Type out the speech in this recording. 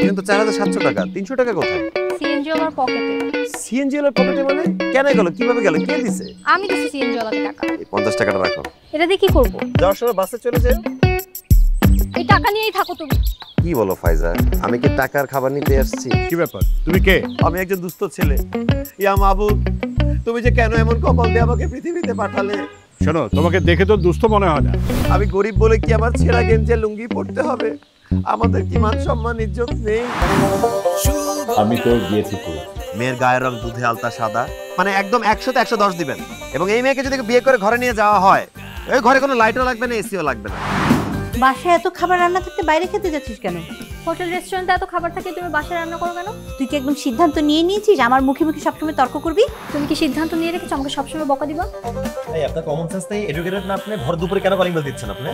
কিন্তু 4700 টাকা, 300 টাকা কোথায়? সিএনজি ওলার পকেটে। সিএনজি এর পকেটে মানে? কেন গেল, কিভাবে গেল, কে দিছে? আমি দিছি সিএনজি ওলাকে টাকা। এই 50 টাকাটা রাখো। এটা দিয়ে কি করব? যাওয়ার সময় বাসে চলে যাও। এই টাকা নিয়েই থাকো তুমি। কি বলো ফাইজা, আমি কি টাকার খাবার নিতে আসছি? কি ব্যাপার, তুমি কে? আমি একজন দুস্থ ছেলে। ইয়া মাহবুব, তুমি যে কেন এমন কপাল দিয়ে আমাকে পৃথিবীতে পাঠালে? শোনো, তোমাকে দেখে তো দুস্থ মনে হয় না। আমি গরিব বলে কি আমার ছেঁড়া গেঞ্জে লুঙ্গি পড়তে হবে? আমাদের কি মান সম্মান ইজ্জত নেই? আমি তো বিয়ে ঠিক করি। মেয়ের গায়ের রং দুধে আলতা সাদা, মানে একদম 100তে 110 দিবেন। এবং এই মেয়েকে যদি বিয়ে করে ঘরে নিয়ে যাওয়া হয়, ওই ঘরে কোনো লাইটও লাগবে না, এসিও লাগবে না। বাসায় এত খাবার রান্না থাকতে বাইরে খেতে যাচ্ছিস কেন? হোটেল রেস্টুরেন্টে এত খাবার থাকে, তুমি বাসায় রান্না করো কেন? তুই কি একদম সিদ্ধান্ত নিয়ে নিয়েছিস আমার মুখে মুখে সবসময় তর্ক করবি? তুমি কি সিদ্ধান্ত নিয়ে রেখেছো আমাকে সবসময় বকা দিবা? এই আপনার কমন সেন্স নেই, এডুকেটেড না আপনি? ভর দুপুরে কেন কলিং বেল দিচ্ছেন আপনি?